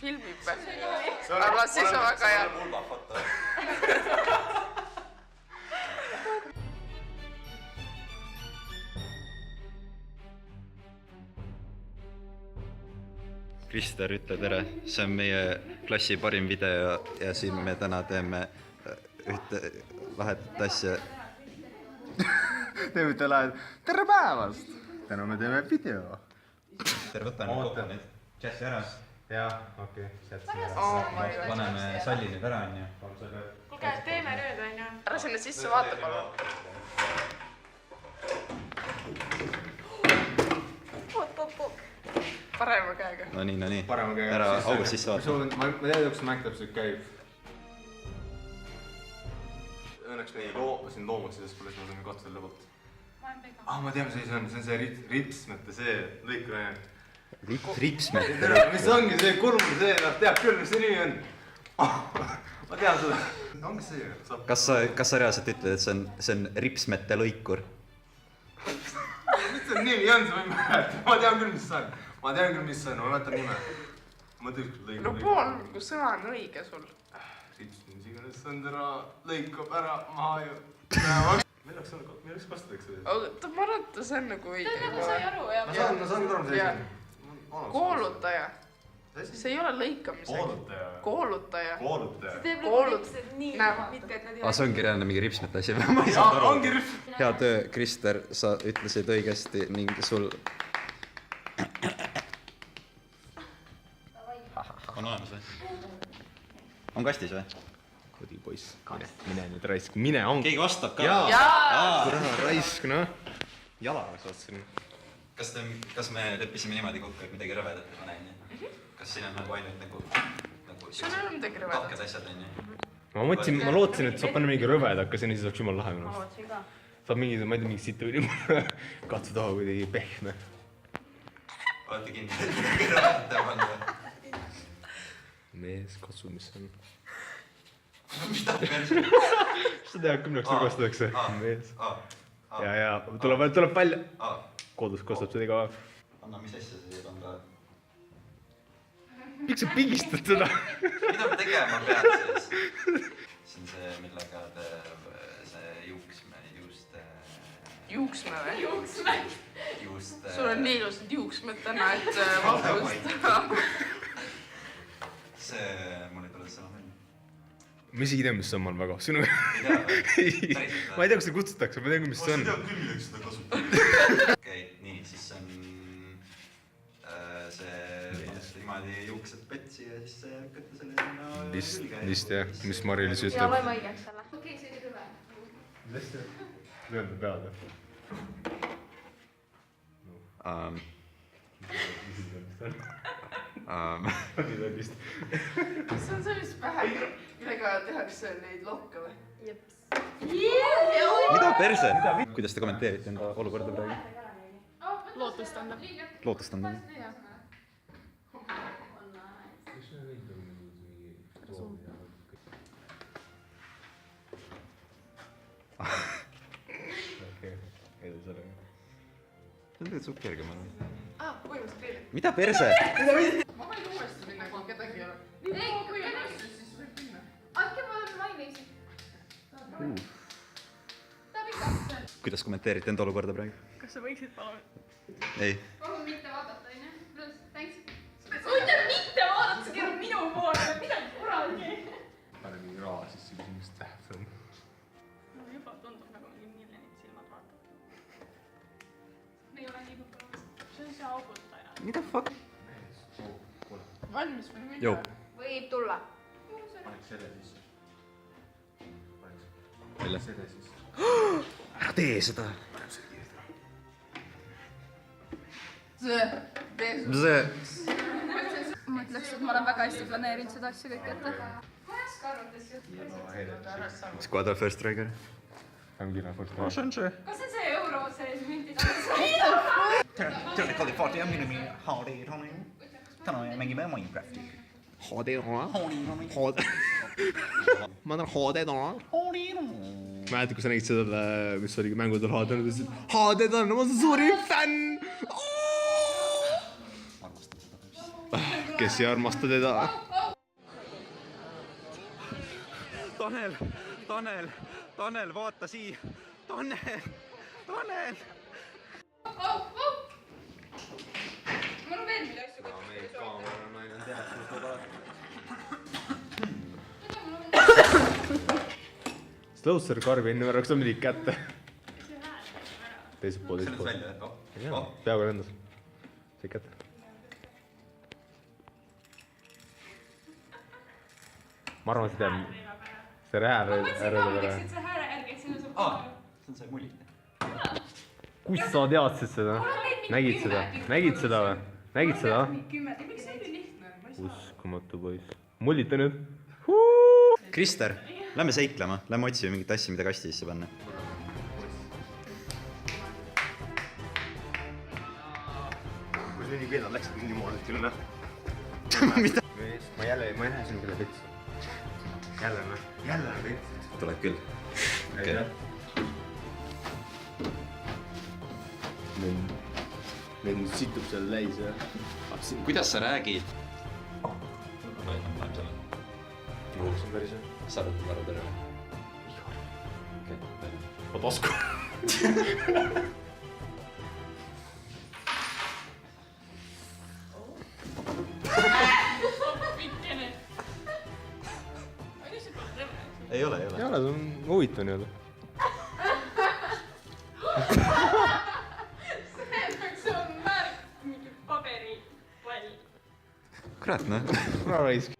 filmib või? Aga siis on väga hea. Krister, ütle tere, see on meie klassi parim video ja siin me täna teeme ühte lahedat asja. Teeme ühte lahedat. Tere päevast! Täna me teeme video. Tere, võta nüüd kokku nüüd. Tšässi ära. Jah, okei. Paneme salli nüüd ära, on ju. Kuulge, teeme nüüd, on ju. Ära sinna sisse vaata, palun. Parema käega. No nii. Parema käega. Ära august sisse vaata. Ma tean, kus Mac täpselt käib. Õnneks nii siin loomaks, sest pole siis ma saan katsuda lõbult. Ma tean, see on see ripsmete see lõikurajad. Ripsmete? Mis ongi see kurm, see teab küll, mis see nimi on. Ma tean seda. Ongi see. Kas sa reaalselt ütled, et see on ripsmete lõikur? Mis see nimi on, see võime määrata. Ma tean küll, mis see on. Ma mäletan nime. Ma mõtlen ükskord lõikur. No pool sõna on õige sul. Rips, mis iganes see on täna lõikab ära maha ju. Meil oleks vastadeks seda. Oota, ma arvan, et see on nagu õige. Ta nagu sai aru ja... Ma saan aru see. Koolutaja. See ei ole lõikamisega. Koolutaja. See teeb nagu ripsed nii, mitte et nad ei ole... See ongi reaalne mingi ripsmete asi. Ongi rips. Hea töö, Krister, sa ütlesid õigesti ning sul... On olemas või? On kastis või? Kodipoiss. Mine nüüd raisk. Mine on. Keegi vastab ka? Jaa! Kurat, raisk, noh. Jalaga saatsin. Kas me leppisime niimoodi kokku, et midagi rõvedat ma näin? Kas siin on nagu ainult nagu... See on ainult midagi rõvedat. Tahked asjad on ju? Ma lootsin, et saab panna mingi rõveda, aga see siis oleks jumal lahe. Ma lootsin ka. Saab mingi, ma ei tea, mingi situ või katsu taha kuidagi pehme. Olete kindel, et midagi rõvedat teha panna? Mees, katsu, mis see on? Mida perse? Mis sa tead, kümneks kostatakse? Mees. Ja, tuleb välja. Kodus kostab seda iga päev. Anna, mis asja see on ka? Miks sa pigistad seda? Mida ma tegema pean siis? See on see, millega see juuksme, Juuksme või? juust... Sul on nii ilusad juuksmed täna, et vabust. See, mul ei tule sõna välja. Ma isegi ei tea, mis see on, ma olen väga. Sinu... Ma ei tea, Ma ei tea, kus seda kutsutakse, ma tean, mis see on. Ma tean küll, milleks seda kasutada. Okei, nii, siis see on... See... Niimoodi juuksed petsi ja siis lükkate selle sinna... Vist jah, mis Mari-Liis ütleb. Ja võime õigeks olla. Okei, see oli rõve. Vist jah. Löönda peale. See on sellist pähe, millega tehakse neid lohka või? Jeps. Mida perse? Kuidas te kommenteerite enda olukorda praegu? Lootustanda. Lootustanda? See on tegelikult suht kerge, ma arvan. Põhimõtteliselt teile. Mida perse? Ma võin uuesti minna, kui kedagi ei ole. Kui on asju, siis võib minna. Äkki ma olen maineisi. Tahab ikka. Kuidas kommenteerite enda olukorda praegu? Kas sa võiksid palun? Ei. Palun mitte vaadata, on ju? Thanks. Võite mitte vaadata, see keerab minu poole. Midagi kuradi. Pane mingi raha sisse, mis täht on. No juba tundub nagu mingi miljonid silmad vaatavad. Ei ole nii kukkavad. See on see augutaja. Mida fuck? Valmis või minna? Jou. Võib tulla. Paneks selle sisse. Mille? Selle sisse. Ära tee seda. See. Ma ütleks, et ma olen väga hästi planeerinud seda asja kõik ette. Squadra First Striker. Hängina first. See on see. Kas see on see euro sees müntide? Technically 40 on minimi HD running. Täna mängime Minecrafti. HD ma annan HD täna. Mäletad, kui sa nägid seda, mis oligi mängudel HD, nad ütlesid HD täna, ma olen suurim fänn. kes ei armasta teda. Tanel, vaata siia. Tanel. mul on veel mida asju Aa, meie kaameranaine on teada, kus ta tuleb. Slowster karbi enne ära, kas ta midagi kätte? Teiselt pool. Peaaegu lendas. See kätte. Ma arvan, et see hääl ma mõtlesin ka, ma teeksin see hääle järgi, et sinna saab see on see mullit. Kus sa teadsid seda? Nägid seda või? Nägid seda? Miks see oli lihtne? Uskumatu poiss. Mullita nüüd. Krister, lähme seiklema, lähme otsime mingit asja, mida kasti sisse panna. Kui see nii keelad läksid nii moodi, et üle Mida? Ma ei näe sinu kelle vits. Jälle vits. Tuleb küll. Okay. Meil nüüd situb seal läis ja... Kuidas sa räägid? Kuulus on päris hea. Sa arvad, et ma arvan terve? Ma tasku. Ei ole. Ei ole, see on huvitav nii-öelda. see on märk mingi paberipall. Kurat, noh. Kuna raisk.